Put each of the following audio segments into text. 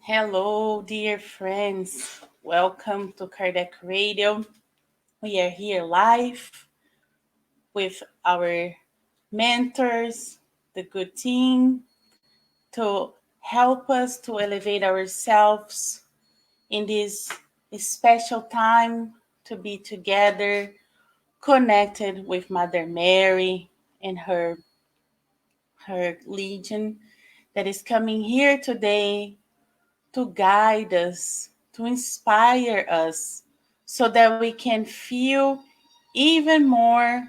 Hello, dear friends. Welcome to Kardec Radio. We are here live with our mentors, the good team, to help us to elevate ourselves in this special time to be together, connected with Mother Mary and her legion that is coming here today to guide us, to inspire us, so that we can feel even more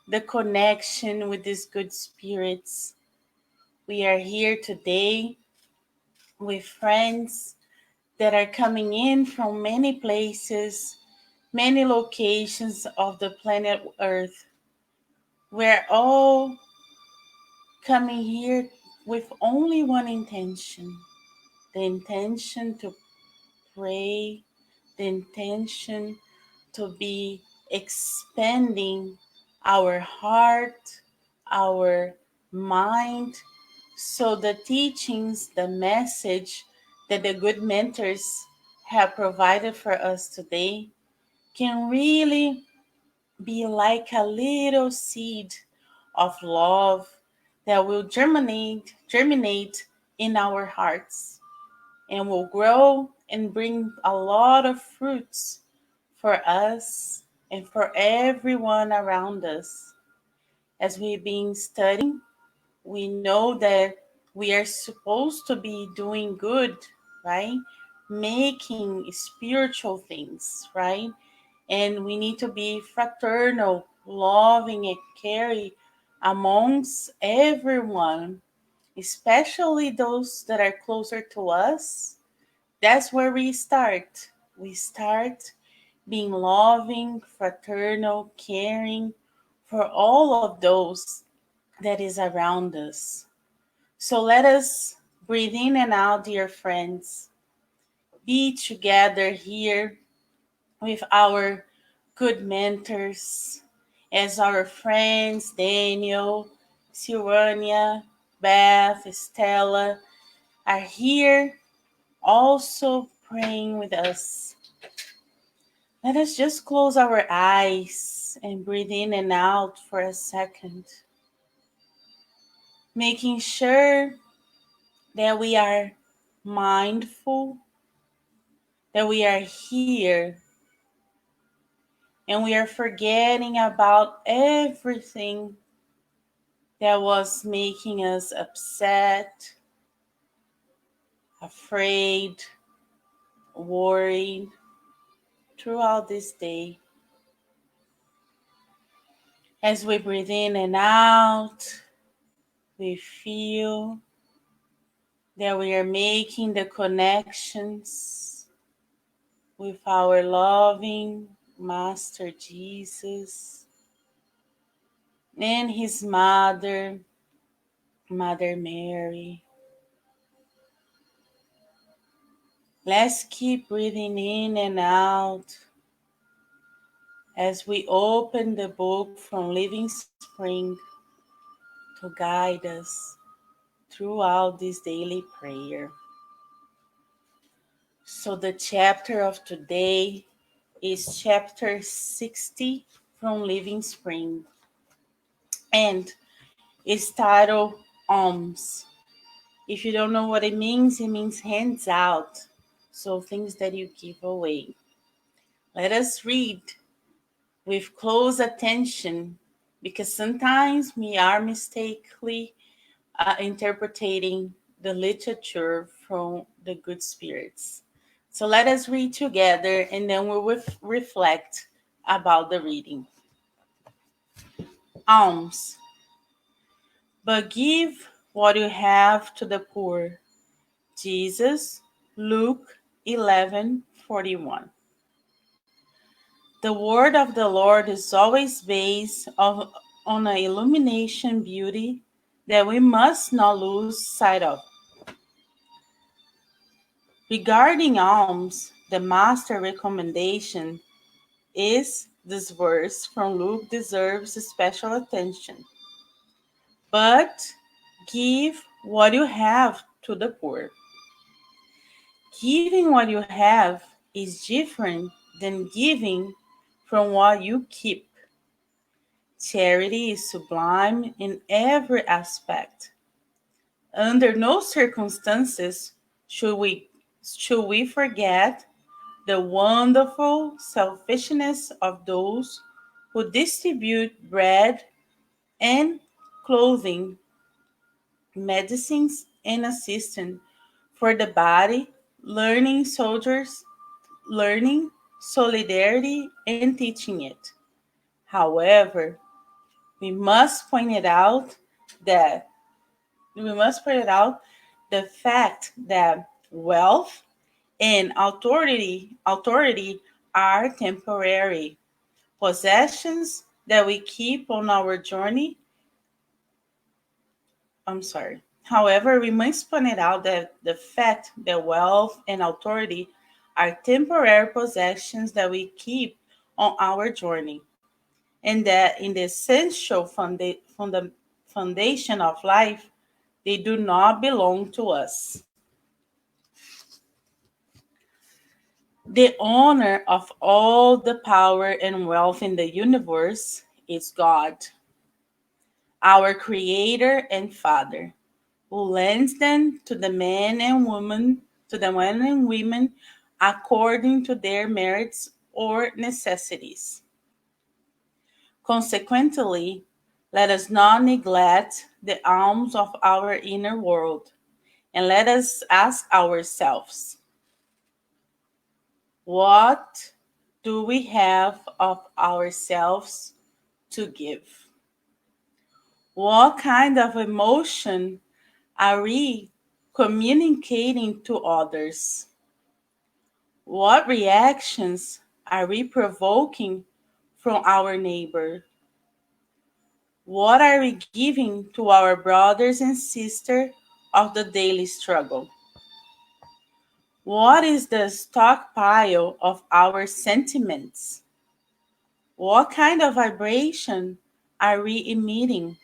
the connection with these good spirits. We are here today with friends that are coming in from many places, many locations of the planet Earth. We're all coming here with only one intention, the intention to pray, the intention to be expanding our heart, our mind, so the teachings, the message that the good mentors have provided for us today can really be like a little seed of love that will germinate in our hearts and will grow and bring a lot of fruits for us and for everyone around us. As we've been studying, we know that we are supposed to be doing good, right? Making spiritual things, right? And we need to be fraternal, loving, and caring amongst everyone, especially those that are closer to us. That's where we start. We start being loving, fraternal, caring for all of those that is around us. So let us breathe in and out, dear friends. Be together here with our good mentors as our friends Daniel, Silvania, Beth, Stella are here also praying with us. Let us just close our eyes and breathe in and out for a second, making sure that we are mindful, that we are here, and we are forgetting about everything that was making us upset, afraid, worried throughout this day. As we breathe in and out, we feel that we are making the connections with our loving Master Jesus and his mother, Mother Mary. Let's keep breathing in and out as we open the book from Living Spring to guide us throughout this daily prayer. So the chapter of today is chapter 60 from Living Spring, and it's titled Alms. If you don't know what it means hands out. So things that you give away. Let us read with close attention, because sometimes we are mistakenly interpreting the literature from the good spirits. So let us read together and then we will reflect about the reading. Alms. But give what you have to the poor. Jesus, Luke 11:41. The word of the Lord is always based on an illumination beauty that we must not lose sight of. Regarding alms, the master recommendation is this verse from Luke deserves special attention. But give what you have to the poor. Giving what you have is different than giving from what you keep. Charity is sublime in every aspect. Under no circumstances should we should we forget the wonderful selfishness of those who distribute bread and clothing, medicines and assistance for the body, learning soldiers, learning solidarity and teaching it. However, we must point it out that we must point it out the fact that wealth and authority are temporary possessions that we keep on our journey. I'm sorry. However, we must point it out that the fact that wealth and authority are temporary possessions that we keep on our journey, and that in the essential foundation of life, they do not belong to us. The owner of all the power and wealth in the universe is God, our Creator and Father, who lends them to the men and women according to their merits or necessities. Consequently, let us not neglect the alms of our inner world, and let us ask ourselves, what do we have of ourselves to give? What kind of emotion are we communicating to others? What reactions are we provoking from our neighbor? What are we giving to our brothers and sisters of the daily struggle? What is the stockpile of our sentiments? What kind of vibration are we emitting?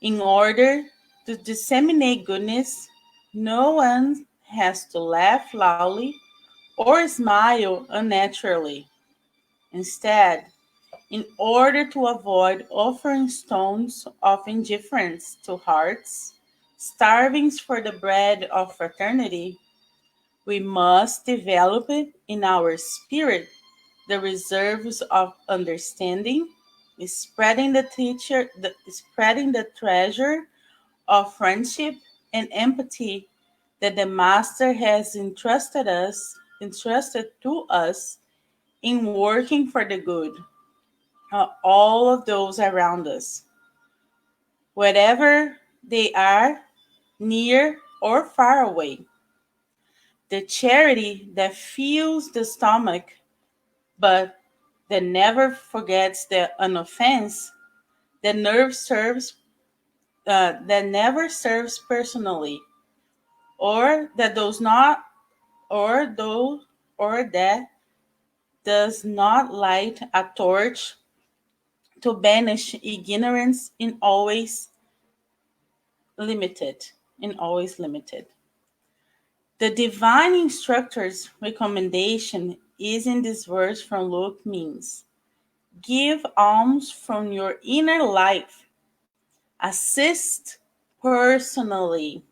In order to disseminate goodness, no one has to laugh loudly or smile unnaturally. Instead, in order to avoid offering stones of indifference to hearts starving for the bread of fraternity, we must develop it in our spirit the reserves of understanding, spreading the treasure of friendship and empathy that the Master has entrusted to us in working for the good of all of those around us, wherever they are, near or far away. The charity that fills the stomach but that never forgets the unoffense, that never serves personally, or that does not, or though, or that does not light a torch to banish ignorance limited, in always limited. The divine instructor's recommendation is in this verse from Luke means give alms from your inner life, assist personally,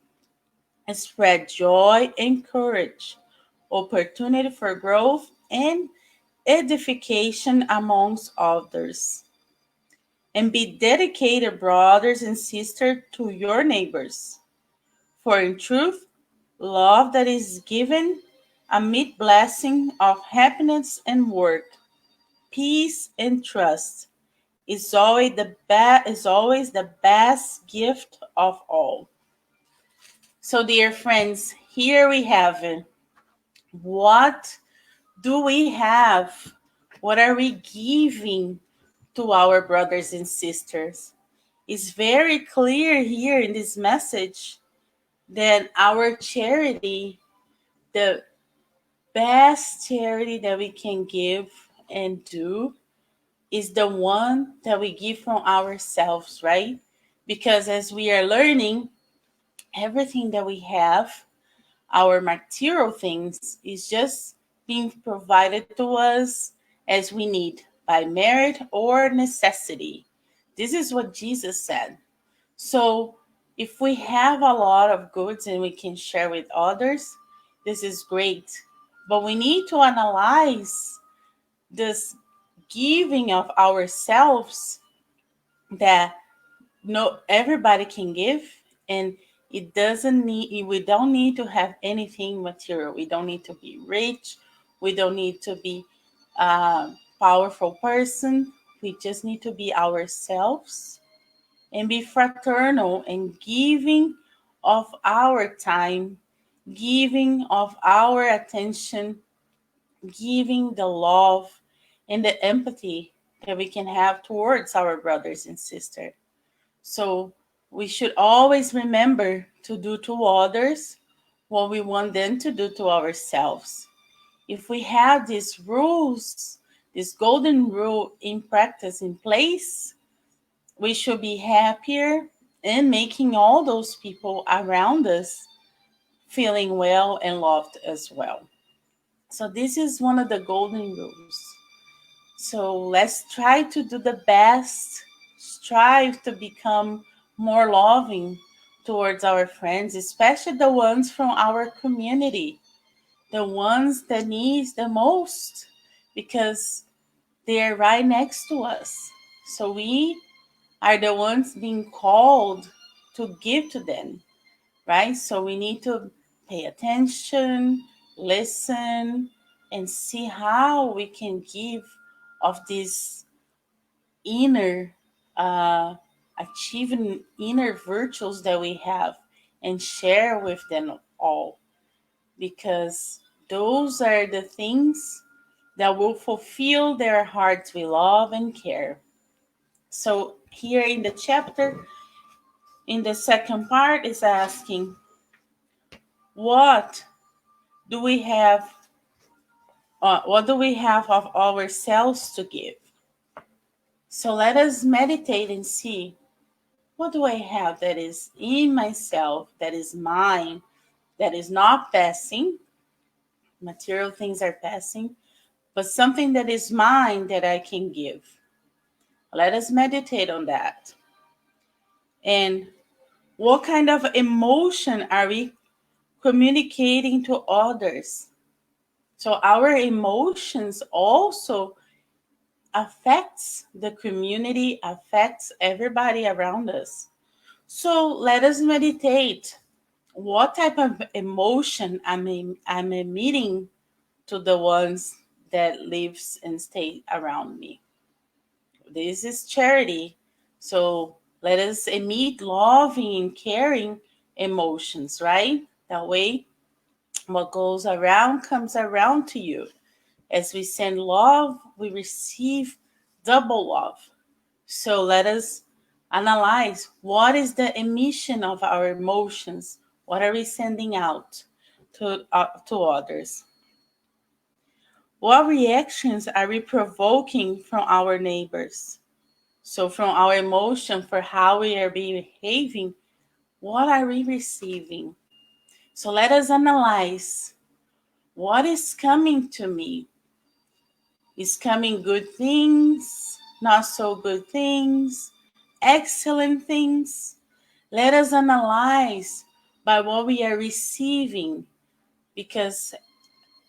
spread joy and courage, opportunity for growth and edification amongst others. And be dedicated brothers and sisters to your neighbors. For in truth, love that is given amid blessing of happiness and work, peace and trust is always the best gift of all. So, dear friends, here we have it. What do we have? What are we giving to our brothers and sisters? It's very clear here in this message that our charity, the best charity that we can give and do, is the one that we give from ourselves, right? Because as we are learning, everything that we have, our material things is just being provided to us as we need by merit or necessity. This is what Jesus said. So if we have a lot of goods and we can share with others, this is great. But we need to analyze this giving of ourselves that no everybody can give, and it doesn't need we don't need to have anything material. We don't need to be rich. We don't need to be a powerful person. We just need to be ourselves and be fraternal and giving of our time, giving of our attention, giving the love and the empathy that we can have towards our brothers and sisters. So we should always remember to do to others what we want them to do to ourselves. If we have these rules, this golden rule in practice in place, we should be happier and making all those people around us feeling well and loved as well. So this is one of the golden rules. So let's try to do the best, strive to become more loving towards our friends, especially the ones from our community, the ones that need the most, because they're right next to us. So we are the ones being called to give to them, right? So we need to pay attention, listen, and see how we can give of these inner achieving inner virtues that we have and share with them all, because those are the things that will fulfill their hearts with love and care. So here in the chapter, in the second part, is asking, what do we have? What do we have of ourselves to give? So let us meditate and see, what do I have that is in myself, that is mine, that is not passing? Material things are passing, but something that is mine that I can give. Let us meditate on that. And what kind of emotion are we communicating to others? So our emotions also affects the community, affects everybody around us. So let us meditate. What type of emotion I'm emitting to the ones that lives and stay around me? This is charity. So let us emit loving and caring emotions, right? That way, what goes around comes around to you. As we send love, we receive double love. So let us analyze, what is the emission of our emotions? What are we sending out to others? What reactions are we provoking from our neighbors? So from our emotion for how we are behaving, what are we receiving? So let us analyze, what is coming to me? Is coming good things, not so good things, excellent things? Let us analyze by what we are receiving, because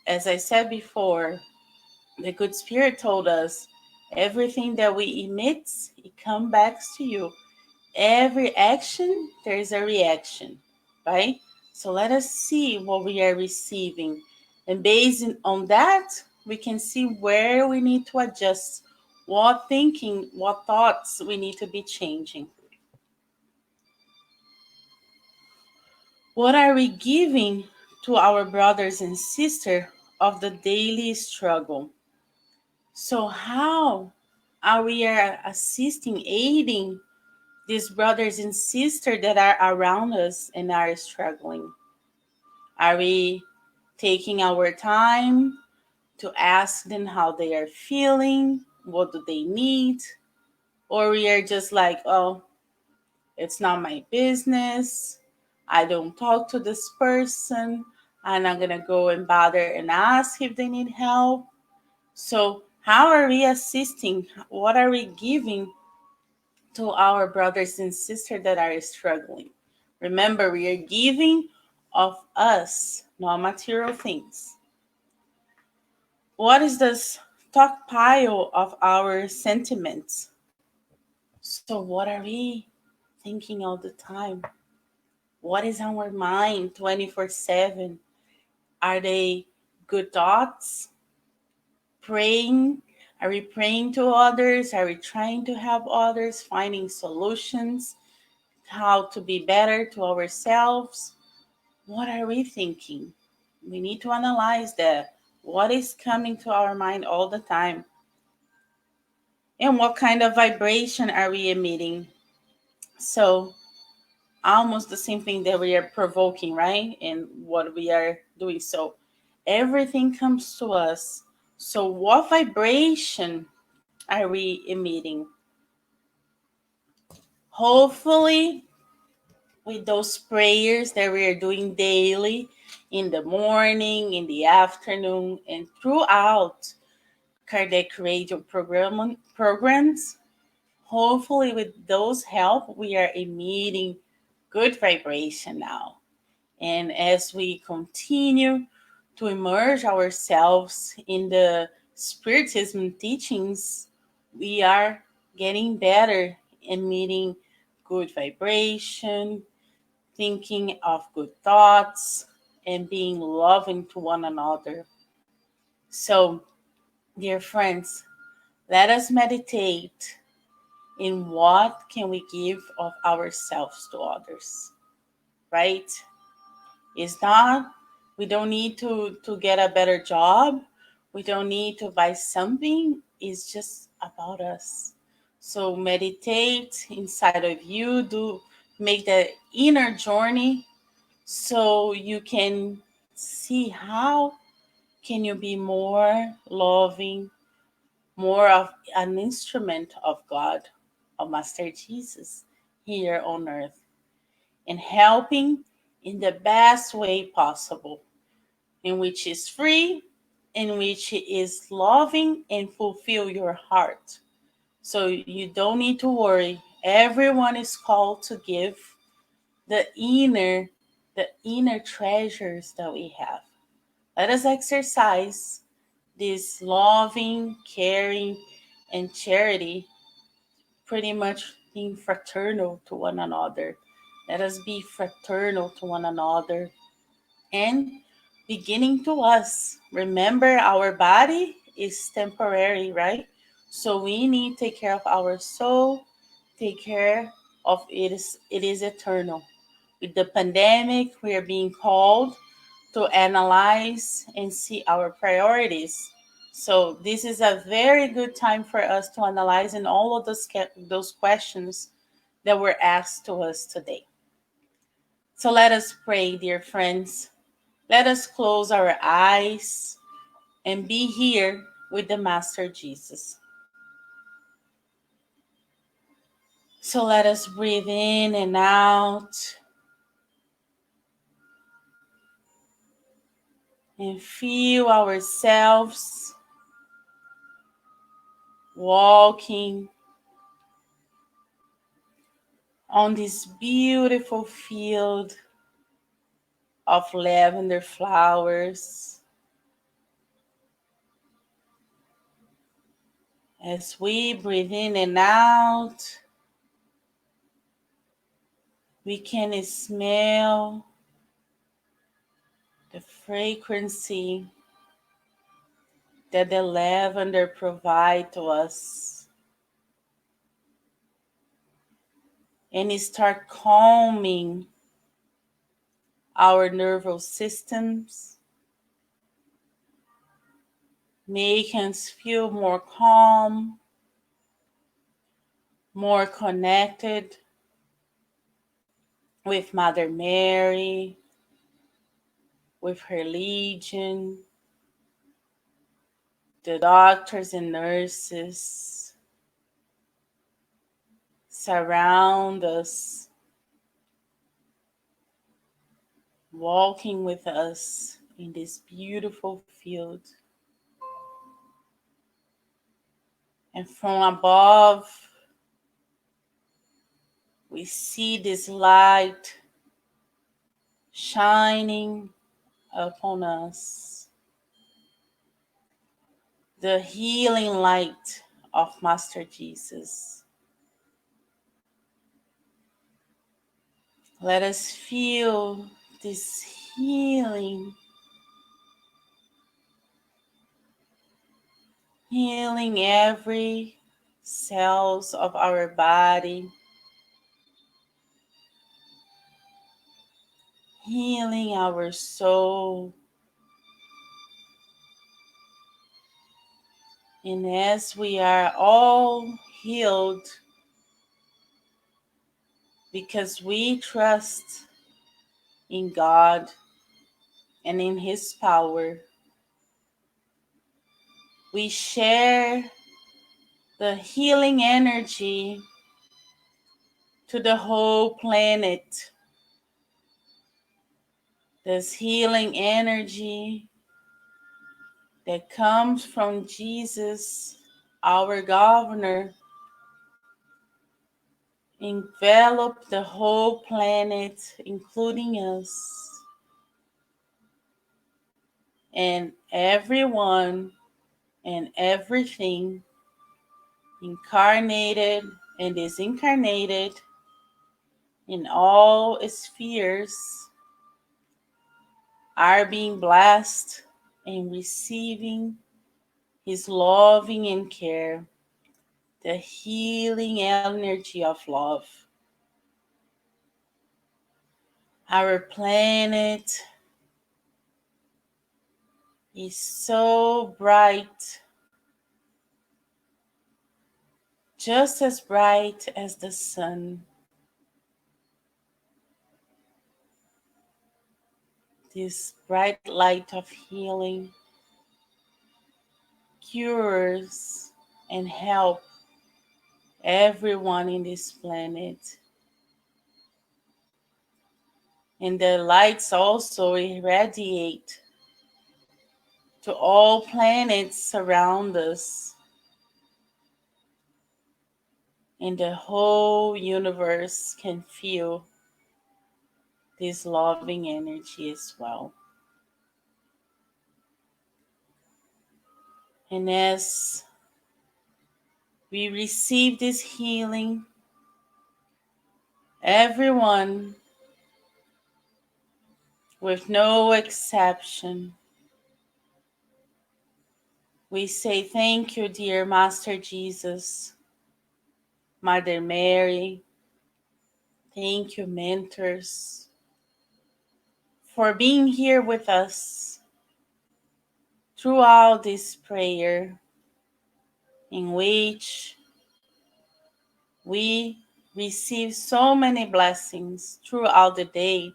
as I said before, the good spirit told us everything that we emit, it comes back to you. Every action, there is a reaction, right? So let us see what we are receiving. And based on that, we can see where we need to adjust, what thinking, what thoughts we need to be changing. What are we giving to our brothers and sisters of the daily struggle? So how are we assisting, aiding these brothers and sisters that are around us and are struggling? Are we taking our time to ask them how they are feeling? What do they need? Or we are just like, oh, it's not my business. I don't talk to this person. I'm not gonna go and bother and ask if they need help. So, how are we assisting? What are we giving to our brothers and sisters that are struggling? Remember, we are giving of us, not material things. What is this stockpile of our sentiments? So, what are we thinking all the time? What is on our mind 24/7? Are they good thoughts? Praying? Are we praying to others? Are we trying to help others, finding solutions, how to be better to ourselves? What are we thinking? We need to analyze that. What is coming to our mind all the time? And what kind of vibration are we emitting? So, almost the same thing that we are provoking, right? And what we are doing. So, everything comes to us. So, what vibration are we emitting? Hopefully, with those prayers that we are doing daily in the morning, in the afternoon, and throughout cardiac radio programs, hopefully with those help, we are emitting good vibration now. And as we continue to immerse ourselves in the Spiritism teachings, we are getting better in meeting good vibration, thinking of good thoughts, and being loving to one another. So, dear friends, let us meditate in what can we give of ourselves to others, right? It's not, we don't need to get a better job. We don't need to buy something. It's just about us. So meditate inside of you. Do make that inner journey so you can see how can you be more loving, more of an instrument of God, of Master Jesus here on earth, and helping in the best way possible, in which is free, in which is loving and fulfill your heart. So you don't need to worry. Everyone is called to give the inner the inner treasures that we have. Let us exercise this loving, caring, and charity, pretty much being fraternal to one another. Let us be fraternal to one another and beginning to us. Remember, our body is temporary, right? So we need to take care of our soul, take care of it is eternal. With the pandemic, we are being called to analyze and see our priorities. So this is a very good time for us to analyze and all of those questions that were asked to us today. So let us pray, dear friends. Let us close our eyes and be here with the Master Jesus. So let us breathe in and out and feel ourselves walking on this beautiful field of lavender flowers. As we breathe in and out, we can smell the fragrance that the lavender provides to us, and start calming our nervous systems, make us feel more calm, more connected with Mother Mary, with her legion, the doctors and nurses surround us, walking with us in this beautiful field. And from above, we see this light shining upon us. The healing light of Master Jesus. Let us feel this healing every cells of our body, healing our soul. And as we are all healed because we trust in God and in His power, we share the healing energy to the whole planet. This healing energy that comes from Jesus, our governor, envelop the whole planet, including us, and everyone and everything incarnated and disincarnated in all spheres are being blessed and receiving His loving and care, the healing energy of love. Our planet is so bright, just as bright as the sun. This bright light of healing cures and help everyone in this planet. And the lights also irradiate to all planets around us. And the whole universe can feel this loving energy as well. And as we receive this healing, everyone, with no exception, we say thank you, dear Master Jesus, Mother Mary. Thank you, mentors, for being here with us throughout this prayer in which we receive so many blessings throughout the day,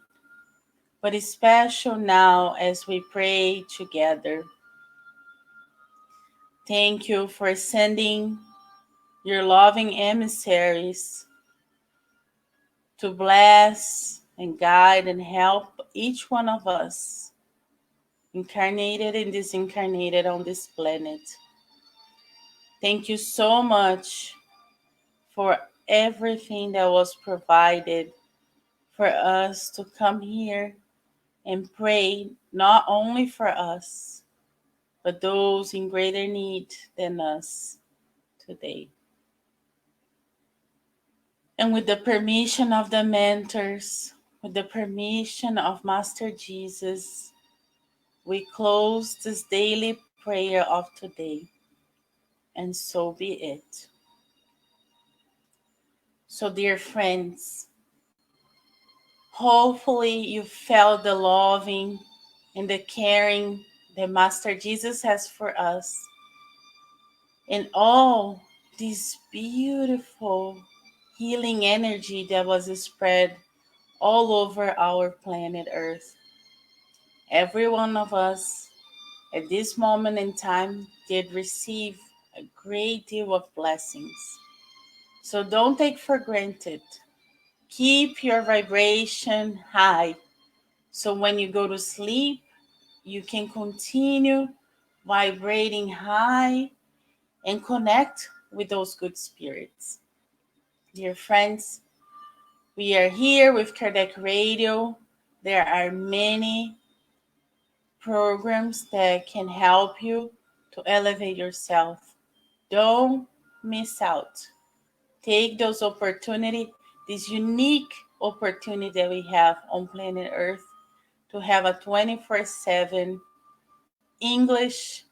but it's special now as we pray together. Thank you for sending your loving emissaries to bless and guide and help each one of us, incarnated and disincarnated on this planet. Thank you so much for everything that was provided for us to come here and pray, not only for us, but those in greater need than us today. And with the permission of the mentors, with the permission of Master Jesus, we close this daily prayer of today, and so be it. So, dear friends, hopefully you felt the loving and the caring that Master Jesus has for us, and all this beautiful healing energy that was spread all over our planet Earth. Every one of us at this moment in time did receive a great deal of blessings. So don't take for granted. Keep your vibration high. So when you go to sleep, you can continue vibrating high and connect with those good spirits. Dear friends, we are here with Kardec Radio. There are many programs that can help you to elevate yourself. Don't miss out. Take those opportunities, this unique opportunity that we have on planet Earth to have a 24/7 English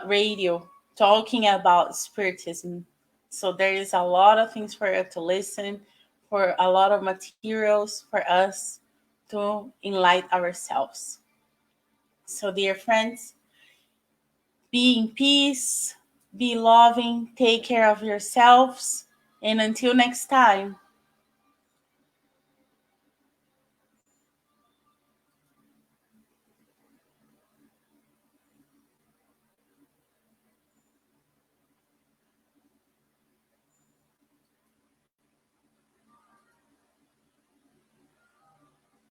radio talking about spiritism. So there is a lot of things for you to listen, for a lot of materials for us to enlighten ourselves. So, dear friends, be in peace, be loving, take care of yourselves, and until next time.